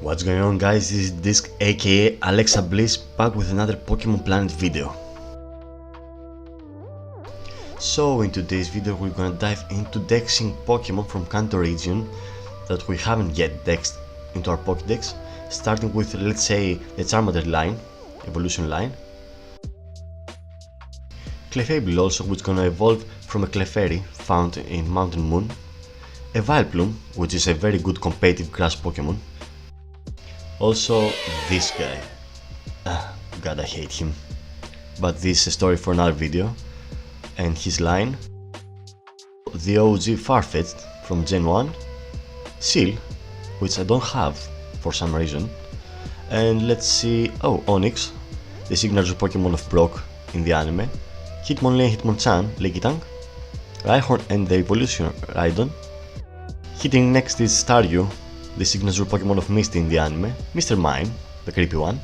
What's going on, guys? This is Disc aka alexabliss back with another Pokemon Planet video. So in today's video we're gonna dive into dexing Pokemon from Kanto region that we haven't yet dexed into our Pokedex, starting with, let's say, the Charmander line, evolution line. Clefable also, which is gonna evolve from a Clefairy found in Mountain Moon, a Vileplume, which is a very good competitive grass Pokemon. Also this guy, god, I hate him, but this is a story for another video. And his line, the OG Farfetch'd from Gen 1, Seal, which I don't have for some reason, and let's see, Onix, the signature Pokemon of Brock in the anime, Hitmonlee and Hitmonchan, Lickitung, Rhyhorn and the evolution Rhydon. Hitting next is Staryu, the signature Pokemon of Misty in the anime, Mr. Mime, the creepy one,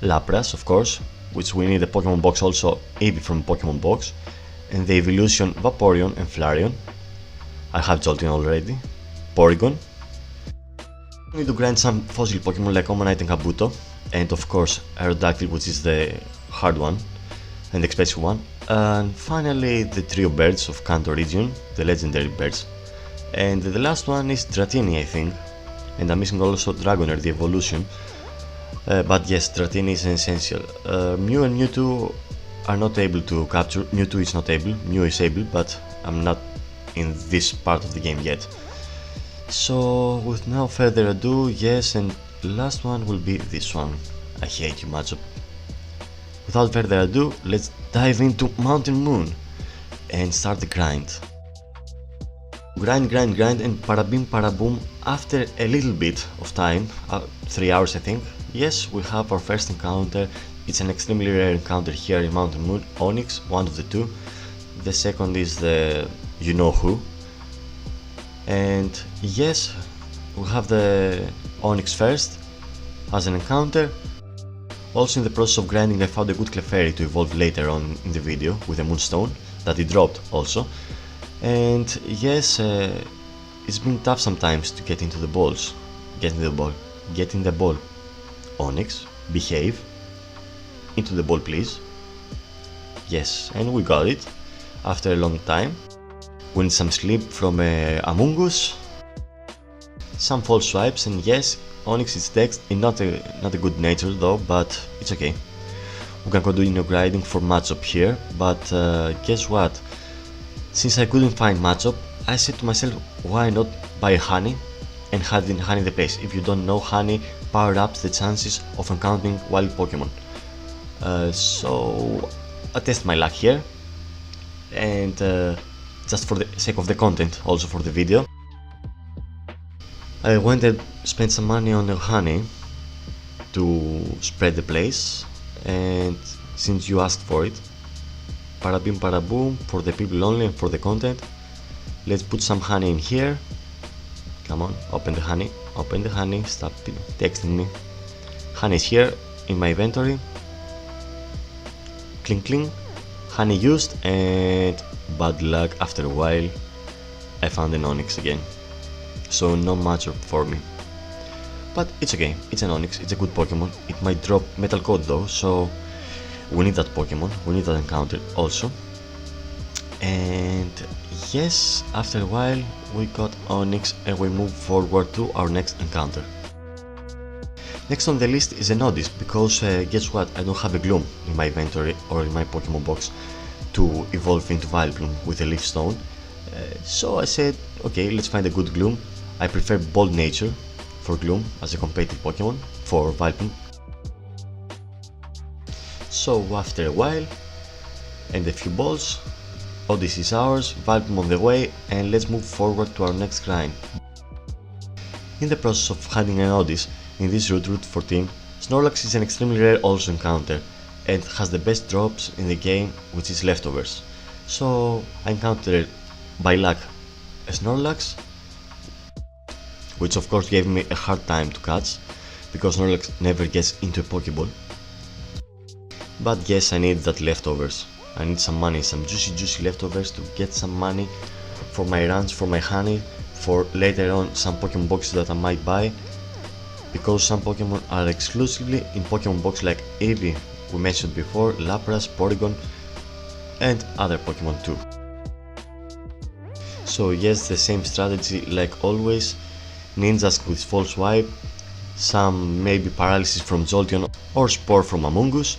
Lapras, of course, which we need a Pokemon box also, Eevee from Pokemon box, and the evolution Vaporeon and Flareon. I have Jolteon already, Porygon. We need to grind some fossil Pokemon like Omanyte and Kabuto, and of course Aerodactyl, which is the hard one and the expensive one, and finally the trio birds of Kanto region, the legendary birds. And the last one is Dratini, I think, and I'm missing also Dragonair, the evolution, but yes, Dratini is essential. Mew and Mewtwo are not able to capture, Mewtwo is not able, Mew is able, but I'm not in this part of the game yet. So with no further ado, yes, and last one will be this one. I hate you, Machop. Without further ado, let's dive into Mountain Moon and start the grind. Grind, and paraboom, after a little bit of time, 3 hours I think, yes, we have our first encounter. It's an extremely rare encounter here in Mountain Moon, Onix, one of the two. The second is the you-know-who. And yes, we have the Onix first as an encounter. Also in the process of grinding I found a good Clefairy to evolve later on in the video with a Moonstone that he dropped also. And yes, it's been tough sometimes to get into the balls. Get in the ball. Onix, behave. Into the ball, please. Yes, and we got it after a long time. We need some sleep from Amoonguss, some false swipes, and yes, Onix is dexed in not a good nature though, but it's okay. We can continue grinding for Machop here, but guess what? Since I couldn't find Machop, I said to myself, why not buy honey and have honey in the place. If you don't know, honey power ups the chances of encountering wild Pokemon. So I test my luck here, and just for the sake of the content, also for the video, I went and spent some money on the honey to spread the place, and since you asked for it, paraboom, for the people only and for the content, let's put some honey in here. Come on, open the honey, stop texting me. Honey is here in my inventory. Cling cling, honey used, and bad luck, after a while I found an Onix again. So no Machop for me, but it's okay, it's an Onix, it's a good Pokemon. It might drop Metal Coat though, so we need that Pokemon, we need that encounter also. And yes, after a while we got Onix and we move forward to our next encounter. Next on the list is an Oddish, because guess what, I don't have a Gloom in my inventory or in my Pokemon box to evolve into Vileplume with a Leaf Stone. So I said, okay, let's find a good Gloom. I prefer Bold Nature for Gloom as a competitive Pokemon for Vileplume. So after a while and a few balls, Oddish is ours, Vileplume on the way, and let's move forward to our next grind. In the process of hunting an Oddish in this route, Route 14, Snorlax is an extremely rare also encounter and has the best drops in the game, which is Leftovers. So I encountered by luck a Snorlax, which of course gave me a hard time to catch because Snorlax never gets into a Pokeball. But yes, I need that Leftovers. I need some money, some juicy Leftovers to get some money for my runs, for my honey, for later on some Pokemon boxes that I might buy, because some Pokemon are exclusively in Pokemon box like Eevee, we mentioned before, Lapras, Porygon and other Pokemon too. So yes, the same strategy like always, Ninjas with False Swipe, some maybe Paralysis from Jolteon or Spore from Amoonguss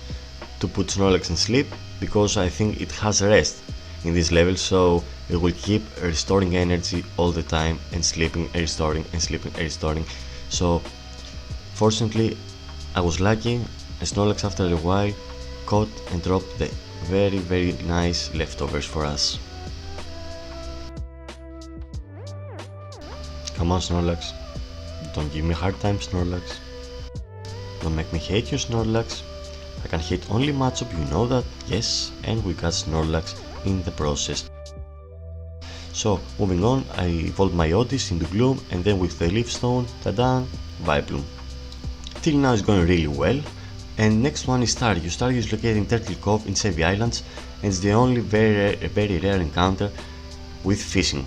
to put Snorlax in sleep, because I think it has rest in this level, so it will keep restoring energy all the time and sleeping and restoring and sleeping and restoring. So fortunately I was lucky, and Snorlax after a while caught and dropped the very nice leftovers for us. Come on Snorlax, don't give me a hard time Snorlax, don't make me hate you Snorlax. I can hit only Machop, you know that, yes, and we got Snorlax in the process. So moving on, I evolved my Otis into Gloom, and then with the Leaf Stone, tada, Vileplume. Till now it's going really well. And next one is Staryu. Staryu is located in Turtle Cove in Sevii Islands, and it's the only very rare encounter with fishing.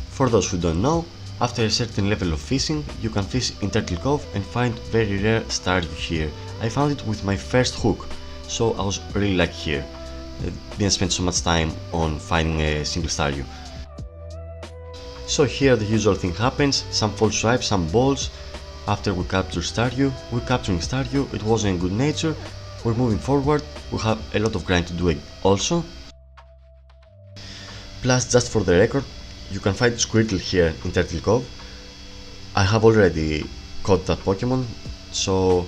For those who don't know, after a certain level of fishing, you can fish in Turtle Cove and find very rare Staryu here. I found it with my first hook, so I was really lucky here. I didn't spend so much time on finding a single Staryu. So here the usual thing happens, some false swipes, some balls. After we capture Staryu, we're capturing Staryu, it wasn't in good nature, we're moving forward, we have a lot of grind to do it also. Plus, just for the record, you can find Squirtle here in Turtle Cove. I have already caught that Pokemon, so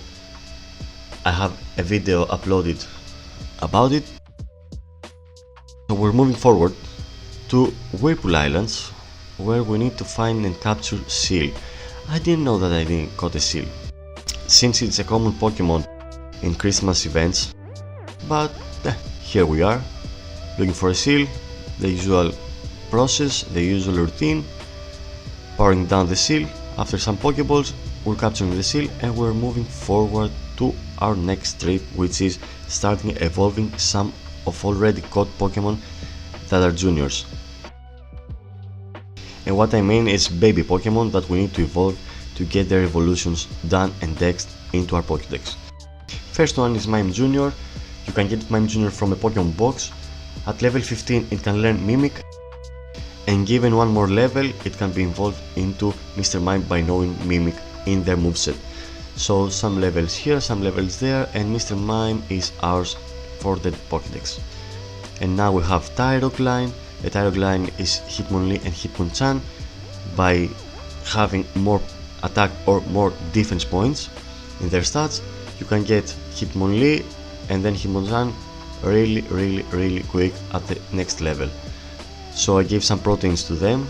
I have a video uploaded about it. So we're moving forward to Whirlpool Islands, where we need to find and capture Seal. I didn't know that I didn't caught a Seal, since it's a common Pokemon in Christmas events, but here we are, looking for a Seal, the usual process, the usual routine, powering down the Seal. After some Pokeballs, we're capturing the Seal and we're moving forward to our next trip, which is starting evolving some of already caught Pokemon that are juniors. And what I mean is baby Pokemon that we need to evolve to get their evolutions done and dexed into our Pokedex. First one is Mime Jr. You can get Mime Jr. from a Pokemon box. At level 15 it can learn Mimic, and given one more level it can be evolved into Mr. Mime by knowing Mimic in their moveset. So some levels here, some levels there, and Mr. Mime is ours for the Pokedex. And now we have Tyrogue line. The Tyrogue line is Hitmonlee and Hitmonchan. By having more attack or more defense points in their stats, you can get Hitmonlee and then Hitmonchan really quick at the next level. So I gave some proteins to them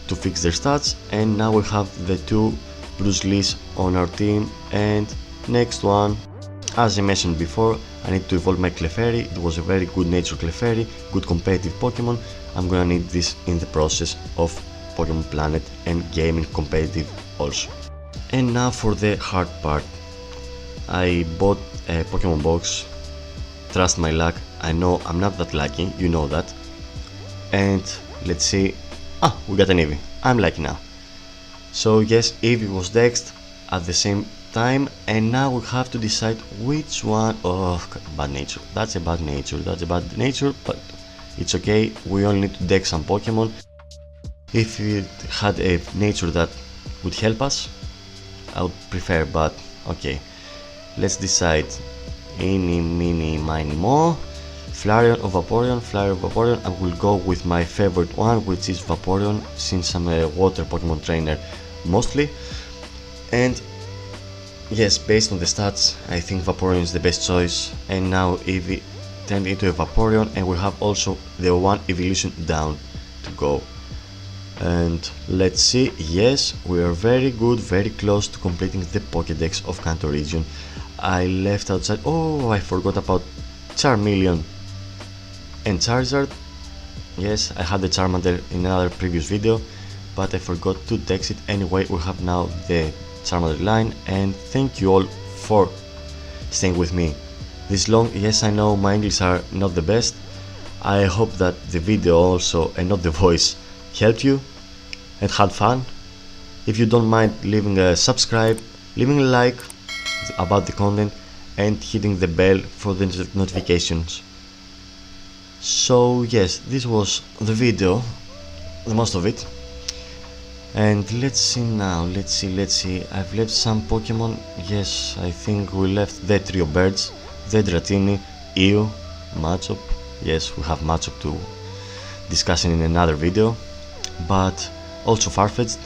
to fix their stats, and now we have the two Bruce Lees on our team. And next one, as I mentioned before, I need to evolve my Clefairy. It was a very good nature Clefairy, good competitive Pokemon. I'm gonna need this in the process of Pokemon Planet and gaming competitive also. And now for the hard part. I bought a Pokemon box. Trust my luck, I know I'm not that lucky, you know that. And let's see, we got an Eevee, I'm lucky now. So yes, Eevee was dexed at the same time, and now we have to decide which one. Oh, bad nature, that's a bad nature, but it's okay, we only need to dex some Pokemon. If it had a nature that would help us, I would prefer, but okay. Let's decide. Eeny, meeny, miny, mo. Flareon or Vaporeon, I will go with my favorite one, which is Vaporeon, since I'm a water Pokemon trainer mostly. And yes, based on the stats, I think Vaporeon is the best choice. And now Eevee turned into a Vaporeon, and we have also the one evolution down to go. And let's see, yes, we are very good, very close to completing the Pokedex of Kanto region. I left outside, I forgot about Charmeleon and Charizard. Yes, I had the Charmander in another previous video, but I forgot to dex it. Anyway, we have now the Charmander line, and thank you all for staying with me this long. Yes, I know my English are not the best. I hope that the video also, and not the voice, helped you and had fun. If you don't mind leaving a subscribe leaving a like about the content and hitting the bell for the notifications. So yes, this was the video, the most of it. And let's see now, let's see, I've left some Pokemon. Yes, I think we left the trio birds, the Dratini, Ew, Machop. Yes, we have Machop to discuss in another video, but also Farfetch'd.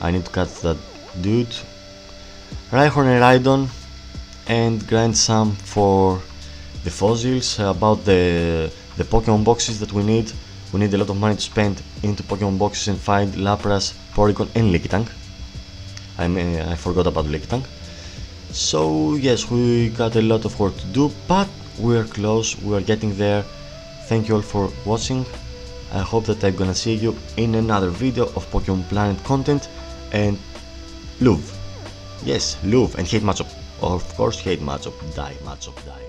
I need to catch that dude, Rhyhorn and Rhydon, and grind some for the fossils. About the Pokemon boxes that we need a lot of money to spend into Pokemon boxes and find Lapras, Porygon and Lickitung. I forgot about Lickitung. So yes, we got a lot of work to do, but we're close, we're getting there. Thank you all for watching. I hope that I'm gonna see you in another video of Pokemon Planet content, and love. Yes, love and hate Machop. Of course hate Machop, die Machop, die.